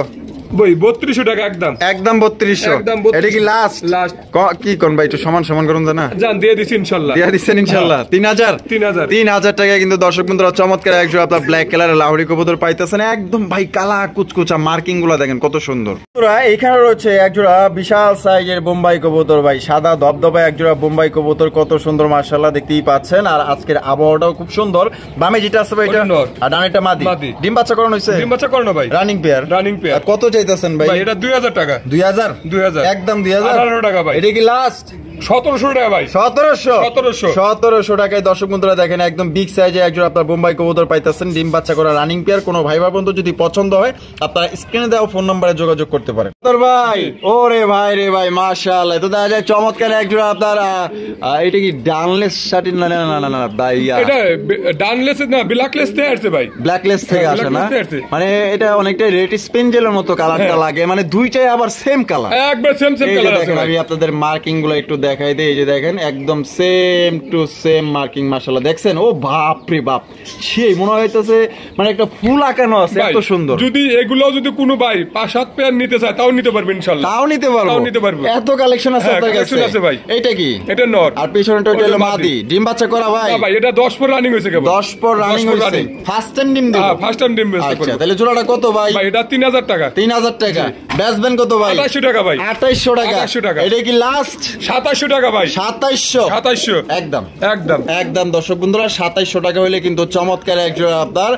ভাই 3200 টাকা একদম
একদম 3200। এটা কি লাস্ট? কি কোন ভাই একটু সমান সমান করুন না? জান দিয়ে দিছি ইনশাআল্লাহ। দিয়ে দিছেন ইনশাআল্লাহ। 3000 টাকায় কিন্তু দর্শক বন্ধুরা চমৎকার একজন আপনার ব্ল্যাক কালারের লাহোরি কবুতর পাইতেছেন। একদম ভাই কালা কুচকুচা, মার্কিং গুলো দেখেন কত সুন্দর। এখানে রয়েছে একজোড়া বিশাল সাইজের বোম্বাই কবুতর ভাই, সাদা ধবধবা একজোড়া বোম্বাই কবুতর, কত সুন্দর মাশাআল্লাহ, দেখতেই পাচ্ছেন। আর আজকের আবহাওয়াটাও খুব সুন্দর। বামে যেটা আছে ভাই এটা, আর ডানেরটা মাদি। ডিম বাচ্চা করানো হইছে? ডিম বাচ্চা করানো ভাই। Running pair. কত চাইতেছেন ভাই? এটা 2000 টাকা। 2000 একদম 2000। 1800 টাকা ভাই। এটা কি লাস্ট? 1700 টাকা ভাই। 1700 টাকায় দর্শক বন্ধুরা দেখেন একদম বিগ সাইজে একজন আপনার বোম্বাই কবুতর পাইতেছেন, ডিম বাচ্চা করা রানিং পেয়ার। কোনো ভাই বন্ধু যদি পছন্দ হয় আপনারা স্ক্রিনে দেওয়া ফোন নম্বরে যোগাযোগ করতে পারেন। ভাই ওরে ভাই রে ভাই মাশাআল্লাহ, তো দেখা যায় চমৎকার একজন আপনার এটা কি ডানলেস শার্ট? না না না না ভাই,
এটা ডানলেস না, ব্ল্যাকলেস থেকে আসছে ভাই।
ব্ল্যাকলেস থেকে আসে না? মানে এটা অনেকটা রেড স্পেঞ্জেলের মতো কালারটা লাগে, মানে দুইটাই আবার সেম কালার,
একবার সেম কালার আছে।
আমি আপনাদের মার্কিং গুলো একটু দেখাই দেই, এই যে দেখেন একদম সেম টু সেম মার্কিং মাশাআল্লাহ, দেখছেন? ও বাপ রে বাপ, সেই মনে হইতেছে মানে একটা ফুল আঁকানো আছে, এত সুন্দর।
যদি এগুলো যদি কোনো ভাই 5-7 পেয়ার নিতে চায় তাও নিতে পারবে ইনশাআল্লাহ,
তাও নিতে পারবো, এত কালেকশন আছে আপনার কাছে।
ভাই
এইটা কি?
এটা নর,
আর পিছনেটা হলো মাদি। ডিম বাচ্চা করা ভাই?
ভাই এটা 10 পর রানিং হইছে কেবল,
10 পর রানিং হইছে, ফার্স্ট টাইম ডিম দিবে?
হ্যাঁ ফার্স্ট টাইম ডিম দিবে।
আচ্ছা তাহলে জোড়াটা কত ভাই?
ভাই এটা 3000 টাকা।
3000 টাকা। বেচবেন কত ভাই?
2800 টাকা ভাই।
2800 টাকা।
2800 টাকা।
এটা কি লাস্ট?
2700 টাকা ভাই।
2700
একদম
একদম একদম। দর্শক বন্ধুরা 2700 টাকা হইলে কিন্তু চমৎকার একজন আপনার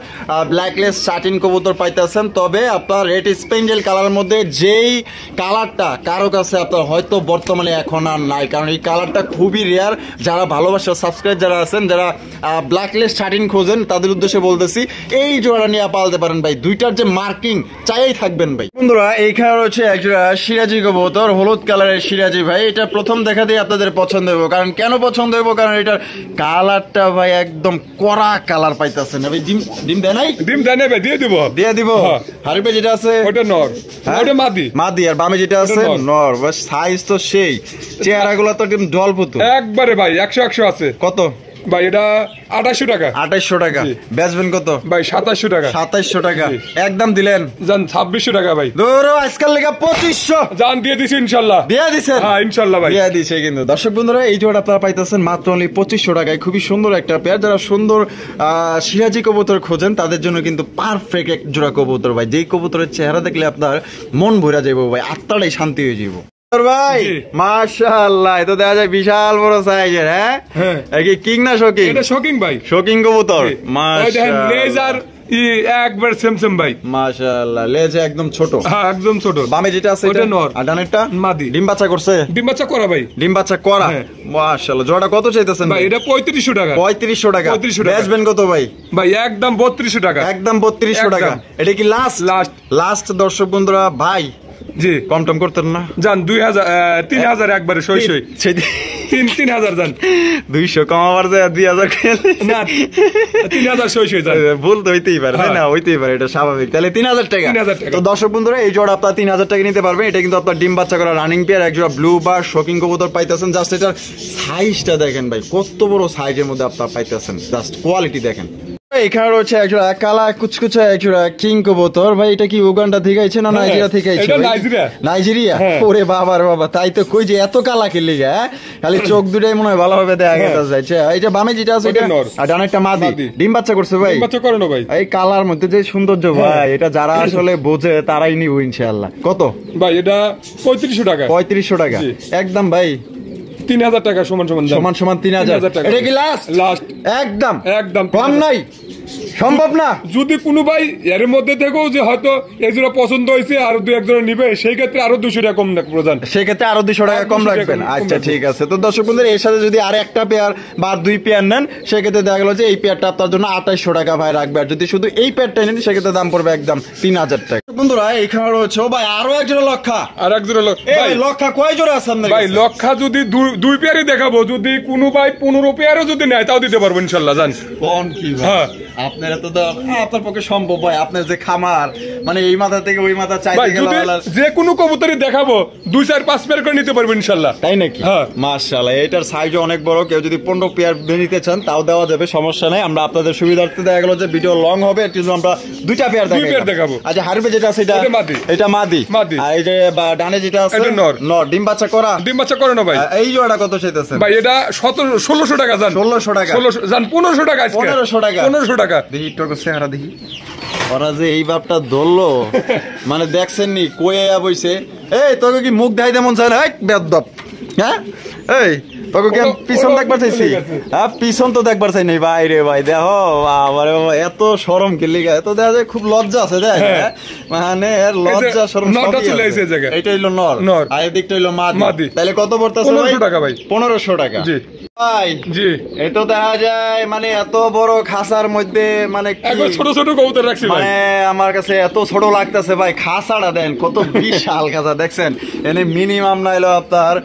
ব্ল্যাকলেস শাটিন কবুতর পাইতেছেন। তবে আপনার রেড স্পেঞ্জেল কালারের মধ্যে যেই কালারটা কারো কাছে আপনার হয়তো বর্তমানে এখন আর নাই, কারণ এই কালারটা খুবই রেয়ার। যারা ভালোবাসা সাবস্ক্রাইব যারা আছেন, যারা ব্ল্যাকলেস শাটিন খোঁজেন, তাদের উদ্দেশ্যে বলতেছি এই জোড়া নিয়ে পালতে পারেন ভাই। দুইটার যে মার্কিং চাইই থাকবেন ভাই। বন্ধুরা এইখানে রয়েছে একজোড়া সিরাজি কবুতর, হলুদ কালারের সিরাজি ভাই। এটা প্রথম দেখাতেই আপনাদের পছন্দ হইব। কারণ কেন পছন্দ হইব? কারণ এটার কালারটা ভাই একদম কড়া কালার পাইতেছেন ভাই। ডিম দেয় নাই?
ডিম দেয় নাই ভাই, দিয়ে দিব।
হারিপে যেটা আছে
ওটা নর, ওটা মাদি।
মাদি। আর বামে যেটা আছে নর। বাস সাইজ তো সেই, চেহারাগুলো তো একদম জলপুতু
একবারে ভাই। 100 আছে।
কত
ভাই? এটা 2800 টাকা।
2800 টাকা। বেচবেন কত
ভাই? 2700 টাকা।
2700 টাকা একদম দিলেন।
জান 2600 টাকা ভাই।
ধরো আজকাল লেখা 2500
জান দিয়ে দিছি ইনশাআল্লাহ।
দিয়ে দিছেন?
হ্যাঁ ইনশাআল্লাহ ভাই
দিয়ে দিছে। কিন্তু দর্শক বন্ধুরা এই জোড়া আপনারা পাইতেছেন মাত্র অনলি 2500 টাকায়। খুবই সুন্দর একটা পেয়ার। যারা সুন্দর সিরাজি কবুতর খোঁজেন তাদের জন্য কিন্তু পারফেক্ট এক জোড়া কবুতর ভাই। যেই কবুতরের চেহারা দেখলে আপনার মন ভরে যাবে ভাই, আত্মাটাই শান্তি হয়ে যাবে ভাই। মাশাআল্লাহ, তো দেখা যায় বিশাল বড় সাইজের। হ্যাঁ কি কিং না শোকিং?
এটা শোকিং ভাই,
শোকিং কবুতর। মাশাআল্লাহ,
লেজার একবার সেম ভাই।
মাশাআল্লাহ, লেজ একদম ছোট।
হ্যাঁ একদম ছোট।
বামে যেটা আছে
ওটা নর,
আর ডানেরটা
মাদি।
ডিম বাচ্চা করছে?
ডিম বাচ্চা করা ভাই।
ডিম বাচ্চা করা। মাশাআল্লাহ, জোড়া কত চাইতেছেন
ভাই? এটা 3500 টাকা।
3500 টাকা। বেচবেন কত ভাই?
ভাই একদম 3200 টাকা।
একদম 3200 টাকা। এটা কি লাস্ট? লাস্ট দর্শক বন্ধুরা ভাই।
জি কম
টম করতেন না?
জান 3000 একবারে সই 3000 জান।
200 কমাবার যায় 2000
না 3000 সই জান।
ভুল তো হইতেই পারে, তাই না? হইতেই পারে, এটা স্বাভাবিক। তাহলে 3000 টাকা। তো দর্শক বন্ধুরা এই জোড়া আপনারা 3000 টাকা নিতে পারবেন। এটা কিন্তু আপনার ডিম বাচ্চা করা রানিং পেয়ার, এক জোড়া ব্লু বার শোকিং কবুতর পাইতেছেন। জাস্ট এটার সাইজটা দেখেন ভাই, কত বড় সাইজের মধ্যে আপনারা পাইতেছেন। জাস্ট কোয়ালিটি দেখেন। এখানে রয়েছে একজোড়া কালা কুচকুচা একজোড়া কিং কবুতর ভাই। এটা কি উগান্ডা থেকে আইছে না নাইজেরিয়া থেকে আইছে? নাইজেরিয়া। ওরে বাবা রে বাবা, তাই তো কই যে এত কালা কি লিগা? খালি চোখ দুটাই মনে হয় ভালোভাবে দেখা যাচ্ছে। এইটা বামে যেটা আছে এটা আর ডানেরটা মাদি। ডিম বাচ্চা করছে ভাই?
ডিম বাচ্চা করে না ভাই।
এই কালার মধ্যে যে সৌন্দর্য ভাই, এটা যারা আসলে বোঝে তারাই নিব ইনশাআল্লাহ। কত
ভাই? এটা 3500 টাকা।
3500 টাকা একদম ভাই।
3000 টাকা সমান
3000 টাকা। এটা কি লাস্ট? একদম কম নাই, সম্ভব না।
যদি কোনো ভাই এর মধ্যে থেকেও যে হয়তো এই জোড়া পছন্দ হয়েছে আর 2-1 জোড়া নিবে, সেই ক্ষেত্রে আরো 200 টাকা কম রাখবেন প্রধান।
সেই ক্ষেত্রে আরো 200 টাকা কম রাখবেন। আচ্ছা ঠিক আছে। তো দর্শক বন্ধুরা এর সাথে যদি আর একটা পেয়ার বা 2 পেয়ার নেন, সেক্ষেত্রে দেখা গেল যে এই পেয়ারটা আপনার জন্য 2800 টাকা ভাই রাখবে। আর যদি শুধু এই পেয়ারটা নেন সেক্ষেত্রে দাম পড়বে একদম 3000 টাকা। বন্ধুরা এইখানে রয়েছে ভাই আরো এক জোড়া লক্ষা।
আর এক জোড়া
ভাই লক্ষা কয় জোড়া আছে আপনার
ভাই? লক্ষা যদি 2 পেয়ারই দেখাবো, যদি কোনো ভাই 15 পেয়ারও যদি নেয় তাও দিতে পারবো ইনশাআল্লাহ। জান
কোন কি ভাই আপনারা তো আপনার পক্ষে সম্ভব ভাই। আপনার যে খামার মানে এই মাথা থেকে ওই মাথা চাইতে গেলে
যে কোনো কবুতরই দেখাবো 2-4-5 পেয়ার করে নিতে পারবো ইনশাআল্লাহ।
তাই নাকি? মাশাআল্লাহ, এটার সাইজও অনেক বড়। কেউ যদি 15 পেয়ার নিতে চান তাও দেওয়া যাবে, সমস্যা নাই। আমরা আপনাদের সুবিধার্থে দেখা গেল যে ভিডিও লং হবে, এর জন্য আমরা 2টা পেয়ার দেখাবো। আচ্ছা হারবে যেটা আছে এটা মাদি। আর এই যে ডানে যেটা আছে নর। ডিম বাচ্চা করা?
ডিম বাচ্চা করে না ভাই।
এই জোড়াটা কত চাইতেছেন ভাই?
এটা 1600 টাকা। জান
1600 টাকা।
1500 টাকা।
1500 টাকা।
1500 টাকা।
দেখি একটু চেহারা দেখি। ওরা যে এই বাপটা ধরলো মানে দেখছেন নি কয়ে বইছে। এই তোকে কি মুখ দেখাইতে মন চায় না? বেদব। হ্যাঁ এই তোকে কি পিছন দেখবার চাইছি? হ্যাঁ পিছন তো দেখবার চাই নাই ভাই রে ভাই। দেখো বাবারে বাবা, এত শরম কি লিগা? এত দেখা যায় খুব লজ্জা আছে। দেখ মানে লজ্জা শরম এইটা হইলো নর, আর এদিকটা হইলো মাদি। তাহলে কত পড়তেছে ভাই?
1500 টাকা ভাই।
1500 টাকা। ভাই
জি
এই তো দেখা যায় মানে এত বড় খাসার মধ্যে মানে
একবার ছোট ছোট কবুতর রাখছি ভাই।
মানে আমার কাছে এত ছোট লাগতেছে ভাই, খাসাটা দেন কত বিশাল খাসা দেখছেন। এনে মিনিমাম না হলো আপনার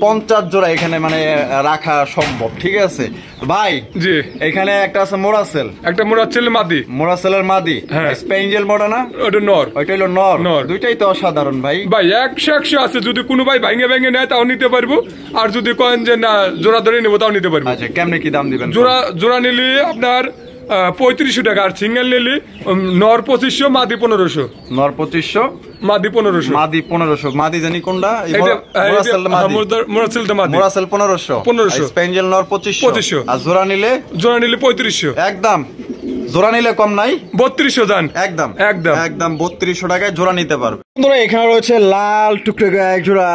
50 জোড়া এখানে মানে রাখা সম্ভব, ঠিক আছে ভাই।
জি
এখানে একটা আছে মোরাসেল,
একটা মোরাচ্ছেল মাদি,
মোরাসেলের মাদি,
হ্যাঁ।
স্পেঞ্জেল মোড়া না,
ওটা নর।
ওইটা হলো নর।
নর।
দুইটাই তো অসাধারণ ভাই।
ভাই 100 আছে, যদি কোনো ভাই ভেঙে ভেঙে নেয় তাও নিতে পারবো, আর যদি কয়েন যে না জোড়া ধরে নেবো তাও নিতে পারবো।
আচ্ছা কেমনে কি দাম দিবেন?
জোড়া নিলে আপনার 3500 টাকা, আর সিঙ্গেল নিলে নর 2500, মাদি 1500।
নর 2500,
মাদি 1500।
মাদি 1500। মাদি জানি কোনটা?
মোরাচ্ছেল মাদি,
মোরাসেল 1500,
1500,
স্পেঞ্জেল নর 2500। আর জোড়া নিলে
3500
একদম। জোড়া নিলে কম নাই?
3200 জান
একদম
একদম
একদম 3200 টাকায় জোড়া নিতে পারবে। বন্ধুরা এখানে রয়েছে লাল টুকটুকে এক জোড়া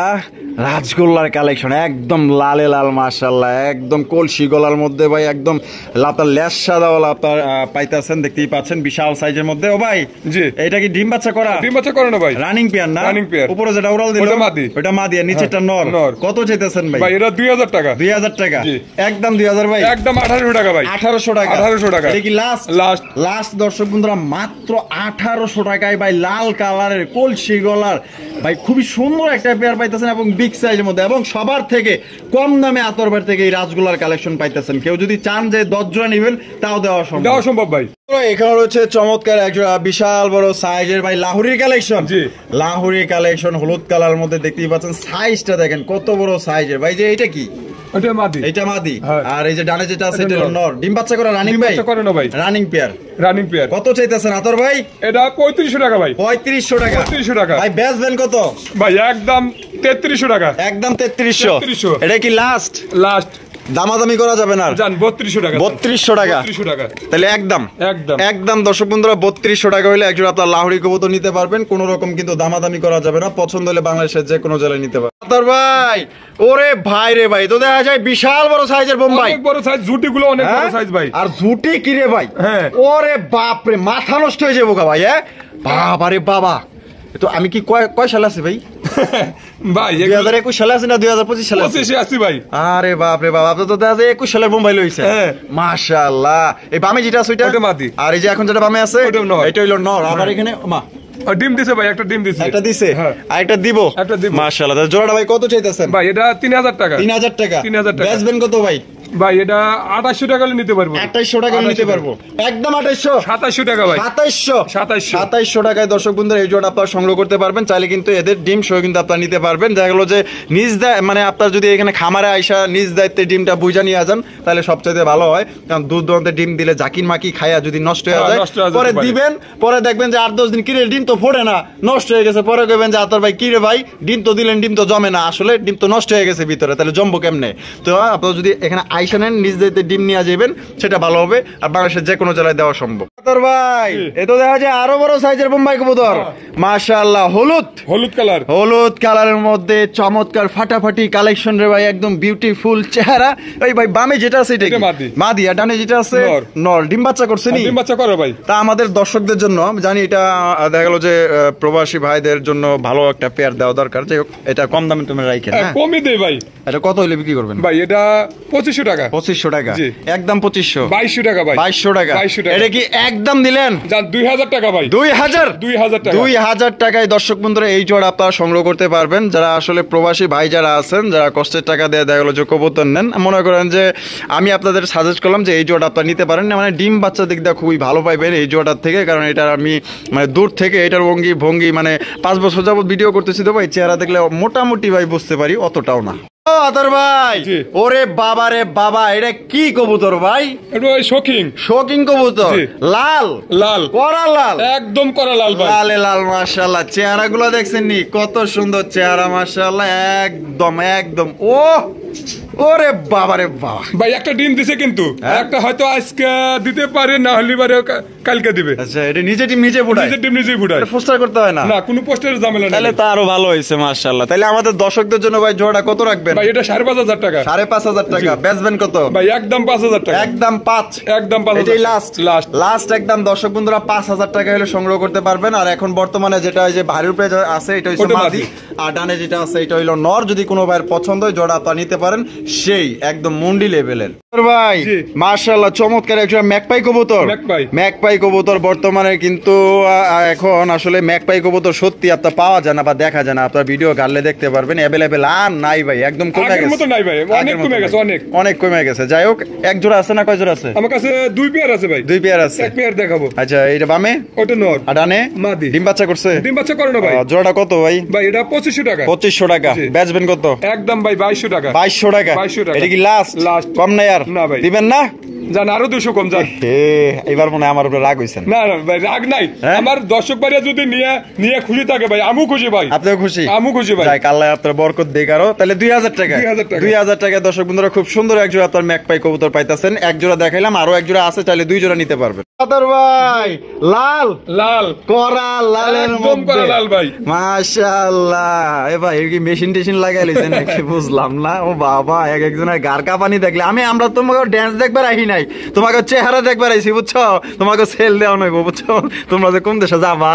রাজগোল্লার কালেকশন, একদম লালে লাল মাশাআল্লাহ, একদম কলসি গলার মধ্যে ভাই, একদম আপনার লেস সাদাওয়ালা আপনার পাইতাছেন, দেখতেই পাচ্ছেন বিশাল সাইজের মধ্যে। ও ভাই
জি
এটা কি ডিম বাচ্চা করা?
ডিম বাচ্চা করে না ভাই,
রানিং পেয়ার না?
Running pair.
উপরে যেটা উড়াল দিল
ওটা মাদি,
ওটা মাদি, আর নিচেরটা নর।
নর।
কত চাইতেছেন ভাই?
ভাই এটা 2000 টাকা।
2000 টাকা
জি।
একদম 2000 ভাই,
একদম 1800 টাকা ভাই।
1800 টাকা।
1800 টাকা।
এটা কি লাস্ট?
লাস্ট
লাস্ট দর্শক বন্ধুরা মাত্র 1800 টাকায় ভাই লাল কালারের কলসি গলার ভাই খুবই সুন্দর একটা পেয়ার পাইতেছেন, এবং বিগ সাইজের মধ্যে, এবং সবার থেকে কম দামে আতরবার থেকে এই রাজগোল্লার কালেকশন পাইতেছেন। কেউ যদি চান যে 10 জোড়া নেবেন তাও দেওয়া সম্ভব
ভাই।
এখানে রয়েছে চমৎকার একটা বিশাল বড় সাইজের ভাই লাহুরির কালেকশন।
জি
লাহুরি কালেকশন হলুদ কালার মধ্যে, দেখতেই পাচ্ছেন সাইজটা দেখেন কত বড় সাইজের ভাই। যে এটা কি?
এটা মাদি।
এটা মাদি।
হ্যাঁ।
আর এই যে ডানে যেটা আছে এটা হলো নর। ডিম বাচ্চা করা রানিং ভাই?
করে না ভাই,
রানিং পেয়ার।
Running pair.
কত চাইতেছেন আতর ভাই?
এটা 3500 টাকা ভাই।
3500 টাকা।
3500 টাকা
ভাই বেচবেন কত?
ভাই একদম 3300 টাকা।
একদম 3300। এটা কি লাস্ট?
লাস্ট
দামাদামি করা যাবে না?
জান 3200 টাকা।
3200 টাকা।
3200 টাকা।
তাহলে একদম
একদম
একদম দর্শক বন্ধুরা 3200 টাকা হলে একজন আপনার লাহুরি কবুতর নিতে পারবেন, কোন রকম কিন্তু দামাদামি করা যাবে না। পছন্দ হলে বাংলাদেশের যে কোনো জেলায় নিতে পারবেন। আতর ভাই ওরে ভাই রে ভাই, তো দেখা যায় বিশাল বড় সাইজের বোম্বাই।
অনেক বড় সাইজ, জুটি গুলো অনেক বড় সাইজ ভাই।
আর ঝুটি কি রে ভাই?
হ্যাঁ।
ওরে বাপ রে, মাথা নষ্ট হয়ে যাবো ভাই। হ্যাঁ বাবা রে বাবা, তো আমি কি কয় সালে আছি ভাই?
ভাই
2021 সালে আছি না 2025 সালে আছি?
25 আছি ভাই।
আরে বাপ রে বাপ, আপনি তো দেখা যায় 21 সালের বোম্বাই লইছে।
হ্যাঁ।
মাশাআল্লাহ। এই বামে যেটা আছে
ওটা মাদি,
আর এই যে এখন যেটা বামে আছে
ওটা নর।
এটা হইলো নর। আবার এখানে মা
ডিম দিছে ভাই, একটা ডিম দিছে।
একটা দিছে,
হ্যাঁ।
আর একটা দিব।
একটা দিব।
মাশাআল্লাহ। তাহলে জোড়াটা ভাই কত চাইতেছেন?
ভাই এটা 3000 টাকা।
3000 টাকা।
3000 টাকা।
বেচবেন কত ভাই?
ভাই এটা 2800 টাকা নিতে পারবো।
2800 টাকা নিতে পারবো। একদম 2800।
2700 টাকা ভাই।
2700 টাকায় দর্শক বন্ধুরা এই জোড়া আপনারা সংগ্রহ করতে পারবেন। চাইলে কিন্তু এদের ডিম সহ কিন্তু আপনারা নিতে পারবেন। দেখা গেল যে নিজ মানে আপনার যদি এখানে খামারে আইসা নিজ দায়িত্বে ডিমটা বুঝা নিয়ে যান তাহলে সবচেয়ে ভালো হয়, কারণ দুধ দন্তে ডিম দিলে জাকির মাকি খায়া যদি নষ্ট হয়ে যায় পরে দিবেন, পরে দেখবেন যে 8-10 দিন কিরে ডিম তো ফোড়ে না, নষ্ট হয়ে গেছে, পরে কইবেন যে আতর ভাই কিরে ভাই ডিম তো দিলেন ডিম তো জমে না, আসলে ডিম তো নষ্ট হয়ে গেছে ভিতরে, তাহলে জমবো কেমনে? তো আপনারা যদি এখানে আইসা নেন নিজ দায়িত্বে ডিম নিয়ে যাবেন সেটা ভালো হবে, আর বাংলাদেশের যে কোনো জেলায় দেওয়া সম্ভব। আতর ভাই এ তো দেখা যায় আরো বড় সাইজের বোম্বাই কবুতর। মাশাআল্লাহ, হলুদ কালারের মধ্যে চমৎকার ফাটাফাটি কালেকশন রে ভাই, একদম বিউটিফুল চেহারা। এই ভাই বামে যেটা আছে এটা মাদি, আর ডানে যেটা আছে নর। ডিম বাচ্চা করছে নি?
ডিম বাচ্চা করে ভাই।
তা আমাদের দর্শকদের জন্য আমি জানি এটা দেখা গেল যে প্রবাসী ভাইদের জন্য ভালো একটা পেয়ার দেওয়া দরকার, যাই হোক এটা কম দামে তুমি রাখেন।
কমই দেই ভাই।
এটা কত হলে বিক্রি করবেন
ভাই? এটা 2500 টাকা।
2500 টাকা। একদম 2500।
2200 টাকা ভাই।
2200 টাকা। এটা কি একদম দিলেন?
জান 2000 টাকা ভাই।
2000
টাকা।
2000 টাকায় দর্শক বন্ধুরা এই জোড়া আপনারা সংগ্রহ করতে পারবেন। যারা আসলে প্রবাসী ভাই যারা আছেন, যারা কষ্টের টাকা দিয়ে দেখা গেল যে কবুতর নেন, মনে করেন যে আমি আপনাদের সাজেস্ট করলাম যে এই জোড়া আপনারা নিতে পারেন। মানে ডিম বাচ্চা দিক দিয়ে খুবই ভালো পাইবেন এই জোড়াটার থেকে, কারণ এটা আমি মানে দূর থেকে এটার ভঙ্গি মানে 5 বছর যাবত ভিডিও করতেছি তো ভাই, চেহারা দেখলে মোটামুটি ভাই বুঝতে পারি, অতটাও না। ও আতর ভাই, ওরে বাবা রে বাবা, এটা কি কবুতর ভাই?
এটা ওই শোকিং
কবুতর। লাল করা লাল,
একদম করা লাল ভাই।
লালে লাল। মাশাআল্লাহ, চেহারা গুলো দেখছেন নি কত সুন্দর চেহারা, মাশাআল্লাহ একদম। ওরে বাবা রে বাবা
ভাই, একটা ডিম দিছে কিন্তু একটা হয়তো আজকে দিতে পারে, না হলে পারে কালকে দিবে।
আচ্ছা, এটা নিজে ডিম নিজে ফুটায়?
নিজে ডিম নিজেই ফুটায়,
পোস্টার করতে হয় না?
না, কোনো পোস্টারের ঝামেলা নেই।
তাহলে তো আরো ভালো হয়েছে, মাশাআল্লাহ। তাহলে আমাদের দর্শকদের জন্য ভাই জোড়া কত রাখবেন?
ভাই এটা 5500 টাকা।
5500 টাকা। বেচবেন কত?
ভাই একদম 5000 টাকা।
একদম 5।
একদম 5000।
এটাই লাস্ট একদম দর্শক বন্ধুরা 5000 টাকা হলে সংগ্রহ করতে পারবেন। আর এখন বর্তমানে যেটা যে ভারীর উপরে আছে এটা হচ্ছে মাদি, আর ডানে যেটা আছে এটা হইলো নর। যদি কোনো ভাইয়ের পছন্দ হয় জোড়া আপনারা নিতে পারেন, সেই একদম মন্ডি লেভেলের ভাই। মাশাআল্লাহ, চমৎকার একটা ম্যাকপাই কবুতর। ম্যাকপাই কবুতর বর্তমানে কিন্তু এখন আসলে ম্যাকপাই কবুতর সত্যি আপনার পাওয়া যায় না বা দেখা যায় না। আপনার ভিডিও গালে দেখতে পারবেন, অ্যাভেলেবেল আর নাই ভাই, একদম কমে গেছে। অনেক কমে গেছে। যাই হোক, এক জোড়া আছে না কয় জোড়া আছে?
আমার কাছে 2 পেয়ার আছে ভাই।
2 পেয়ার আছে।
এক পেয়ার দেখাবো।
আচ্ছা, এটা বামে
ওটা নর,
আর ডানে
মাদি।
ডিম বাচ্চা করছে?
ডিম বাচ্চা করে না ভাই।
জোড়াটা কত ভাই?
ভাই এটা 2500 টাকা।
2500 টাকা। বেচবেন কত?
একদম ভাই 2200 টাকা।
2200 টাকা।
2200 টাকা।
এটা কি লাস্ট? কম নাই আর?
না ভাই।
দিবেন না?
জান আরো 200 কম যান।
এবার মনে হয় আমার উপরে রাগ হইছেন।
না না ভাই, রাগ নাই। আমার দর্শক ভাইরা যদি নিয়ে খুশি থাকে ভাই, আমিও খুশি ভাই।
আপনিও খুশি?
আমিও খুশি ভাই।
যাক, আল্লাহ আপনার বরকত দেক। আরো তাহলে 2000 টাকা। 2000 টাকা দর্শক বন্ধুরা, খুব সুন্দর এক জোড়া আপনার ম্যাকপাই কবুতর পাইতাছেন। এক জোড়া দেখাইলাম, আরো এক জোড়া আছে, চাইলে 2 জোড়া নিতে পারবেন। ভাই লাল লাল করা লালের মধ্যে
লাল ভাই,
মাশাআল্লাহ। এ ভাই কি মেশিন টেশিন লাগাই লইছেন নাকি বুঝলাম না। ও বাবা, এক একজনের গার কাঁপানি দেখলে আমরা তোমাকে ড্যান্স দেখবার আহি নাই, তোমাকে চেহারা দেখবার আইছি বুঝছো। তোমাকে সেল দেওয়া নইব বুঝছো। তোমরা যে কোন দেশে যাবা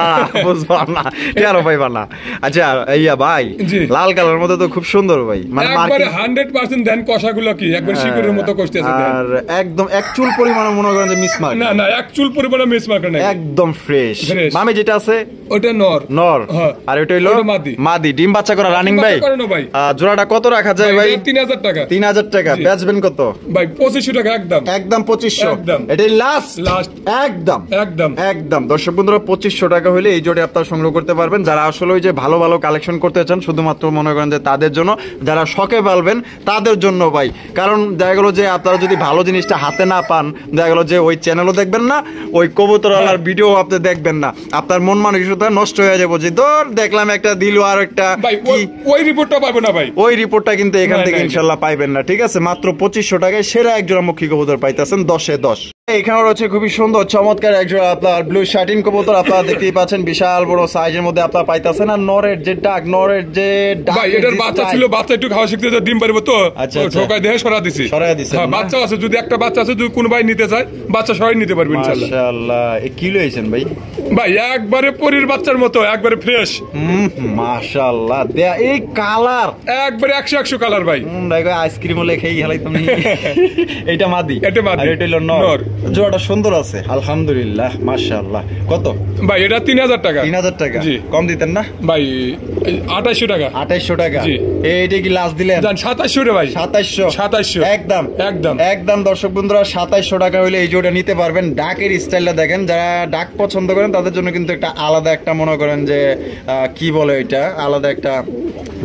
বুঝবা না, টেরও পাইবা না। আচ্ছা ইয়া ভাই, লাল কালার মধ্যে তো খুব সুন্দর ভাই, মানে
একবারে 100% দেন কষাগুলো কি একবার শিকড়ের মতো কষতেছে।
আর একদম এক চুল পরিমাণ মনে করেন যে মিসমার্ক।
না না, এক চুল পরিমাণে মিসমার্ক নাই,
একদম ফ্রেশ। মামে যেটা আছে
ওটা নর।
নর। আর ওটা হলো
মাদি।
মাদি ডিম বাচ্চা করা রানিং ভাই। জোড়াটা কত রাখা যায় ভাই?
3000 টাকা।
3000 টাকা। বেচবেন কত
ভাই? 2500 টাকা। একদম
একদম 2500। এটাই লাস্ট একদম
একদম
একদম। দর্শক বন্ধুরা, 2500 টাকা হলে এই জোড়া আপনারা সংগ্রহ করতে পারবেন। যারা আসলে ওই যে ভালো ভালো কালেকশন করতে চান, শুধুমাত্র মনে করেন যে তাদের জন্য, যারা শখে পালবেন তাদের জন্য ভাই। কারণ দেখা গেল যে আপনারা যদি ভালো জিনিসটা হাতে না পান, দেখা গেল যে ওই চ্যানেলও দেখবেন না, ওই কবুতরওয়ালার ভিডিও আপনি দেখবেন না, আপনার মন মানসিকতা নষ্ট হয়ে যাবে। যে ধর দেখলাম একটা দিল আর একটা,
ওই রিপোর্টটা পাবেন না ভাই।
ওই রিপোর্টটা কিন্তু এখান থেকে ইনশাল্লাহ পাইবেন না। ঠিক আছে, মাত্র 2500 টাকায় সেরা এক জোড়া মুখী কবুতর পাইতেছেন 10-এ 10। এখানে রয়েছে খুবই সুন্দর চমৎকার এক জোড়া আপনার ব্লু শার্টিন কবুতর। আপনারা দেখতেই পাচ্ছেন বিশাল বড় সাইজের মধ্যে আপনারা পাইতেছেন। আর নরের যে ডাক,
ভাই এটার বাচ্চা ছিল, বাচ্চা একটু খাওয়া শিখতে ডিম পারবো তো ঠোকাই দেহে সরা দিছি। বাচ্চা আছে, যদি একটা বাচ্চা আছে, যদি কোনো ভাই নিতে চায় বাচ্চা সবাই নিতে পারবে ইনশাআল্লাহ।
মাশাআল্লাহ। এই কি লইছেন ভাই?
ভাই একবারে পরীর বাচ্চার মতো, একবারে ফ্রেশ।
মাশাআল্লাহ। এই কালার
একবারে 100 কালার ভাই।
দেখো আইসক্রিম হলে খেয়ে হেলাইতাম। এইটা মাদি,
এটা মাদি,
এটা হলো নর। জোড়াটা সুন্দর আছে আলহামদুলিল্লাহ, মাশাআল্লাহ। কত ভাই?
এটা 3000 টাকা।
3000 টাকা। কম দিতেন না
ভাই? 2800 টাকা।
2800 টাকা। এইটা কি লাস্ট দিলেন?
2700 রে ভাই।
2700 একদম
একদম
একদম। দর্শক বন্ধুরা, 2700 টাকা হলে এই জোড়া নিতে পারবেন। ডাকের স্টাইলটা দেখেন, যারা ডাক পছন্দ করেন তাদের জন্য কিন্তু একটা আলাদা একটা মনে করেন যে কি বলে এটা, আলাদা একটা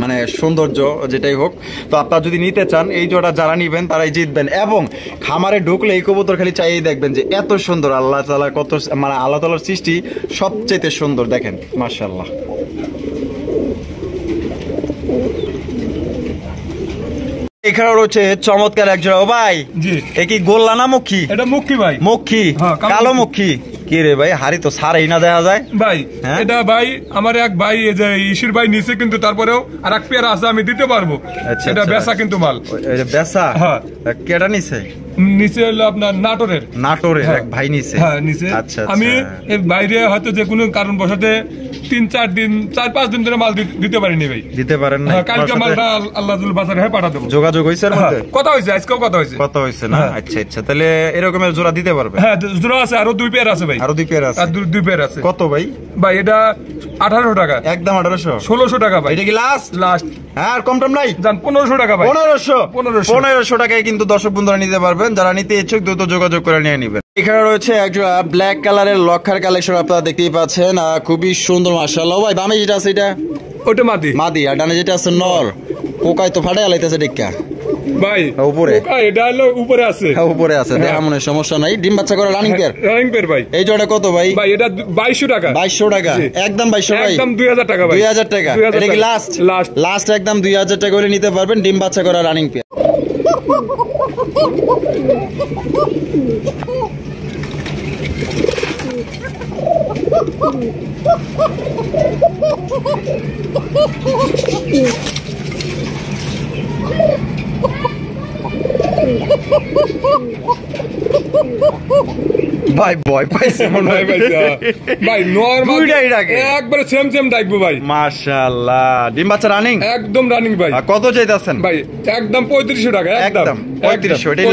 মানে সৌন্দর্য যেটাই হোক। তো আপনারা যদি নিতে চান এই জোড়া যারা নিবেন তারাই জিতবেন। এবং খামারে ঢুকলে এই কবুতর খালি চাইই দেখবেন যে এত সুন্দর, আল্লাহ তাআলা কত মানে আল্লাহ তাআলার সৃষ্টি সবচেয়ে সুন্দর। দেখেন মাশাআল্লাহ। এখানে রয়েছে চমৎকার এক জোড়া। ও ভাই, এ কি গোল্লা না মক্ষী?
এটা মক্ষী ভাই।
মক্ষী, কালো মক্ষী। কি রে ভাই, হাড়ি তো সারাই না দেখা যায়
ভাই। এটা ভাই আমার এক ভাই, এই যে ইসির ভাই নিচে, কিন্তু তারপরেও আর এক পেয়ার আছে, আমি দিতে পারবো। এটা বেচা কিন্তু মাল।
এটা বেচা? হ্যাঁ। কেটা নিচে?
নিচে হলো আপনার নাটোরের
এক ভাই নিচে।
হ্যাঁ নিচে।
আচ্ছা।
আমি বাইরে হয়তো যে কোনো কারণ বশতে 4-5 দিন ধরে মাল দিতে পারিনি ভাই।
দিতে পারেন না?
কালকে মালটা আল্লাহ বাজারে পাঠা দেবো।
যোগাযোগ হয়েছে?
কথা হয়েছে, আজকেও কথা হয়েছে
না? আচ্ছা আচ্ছা, তাহলে এরকমের জোড়া দিতে পারবে?
হ্যাঁ জোড়া আছে, আরো 2 পেয়ার আছে ভাই।
আরো 2 পেয়ার আছে?
আর 2 পেয়ার আছে।
কত ভাই?
ভাই এটা 1800 টাকা।
একদম 1800?
1600 টাকা ভাই।
এটা কি লাস্ট?
হ্যাঁ,
আর কম টম নাই?
জান 1500 টাকা ভাই।
1500 টাকায় কিন্তু দর্শক বন্ধুরা নিতে পারবেন। যারা নিতে ইচ্ছুক দ্রুত যোগাযোগ করে নিয়ে নেবেন। এখানে রয়েছে একটা ব্ল্যাক কালারের লক্ষার কালেকশন, আপনারা দেখতেই পাচ্ছেন। খুবই সুন্দর মাশাআল্লাহ। ভাই বামে যেটা আছে এটা?
ওটা মাদি। আর
ডানে যেটা আছে নর। পোকায় তো ফাটাই লাইতেছে ডিক্কা
ভাই।
উপরে
এটা হলো উপরে আছে।
হ্যাঁ উপরে আছে, দেখা মনে সমস্যা নাই। ডিম বাচ্চা করে রানিং পেয়ার
ভাই।
এই জোড়া কত ভাই?
ভাই এটা 2200 টাকা।
2200 টাকা। একদম 2200 ভাই।
একদম 2000 টাকা ভাই।
2000 টাকা। এটা কি লাস্ট? একদম 2000 টাকা হলে নিতে পারবেন ডিম বাচ্চা করা রানিং পেয়ার। ভাই ভয় পাইছে মনে হয়
ভাই নরমাল
দুইটাই ডাকে
একবারে সেম সেম ডাকবো ভাই।
মাশাআল্লাহ। ডিম বাচ্চা রানিং?
একদম রানিং ভাই।
কত চাইতাছেন
ভাই? একদম 3500 টাকা।
একদম 3500, এটাই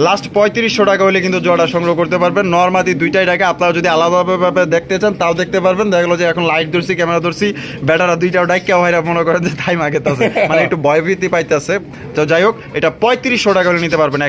লাস্ট 3500 টাকা হলে কিন্তু জোড়া সংগ্রহ করতে পারবেন। নরমালি দুইটাই টাকা। আপনারা যদি আলাদাভাবে দেখতে চান তাও দেখতে পারবেন। দেখা গেল যে এখন লাইট ধরছি, ক্যামেরা ধরছি, বেটারা দুইটাও ডাইকা ভাইরা মনে করেন যে থাই মাগেতাছে, মানে একটু ভয়ভীতি পাইতেছে। তো যাই হোক, এটা 3500 টাকা হলে নিতে পারবেন।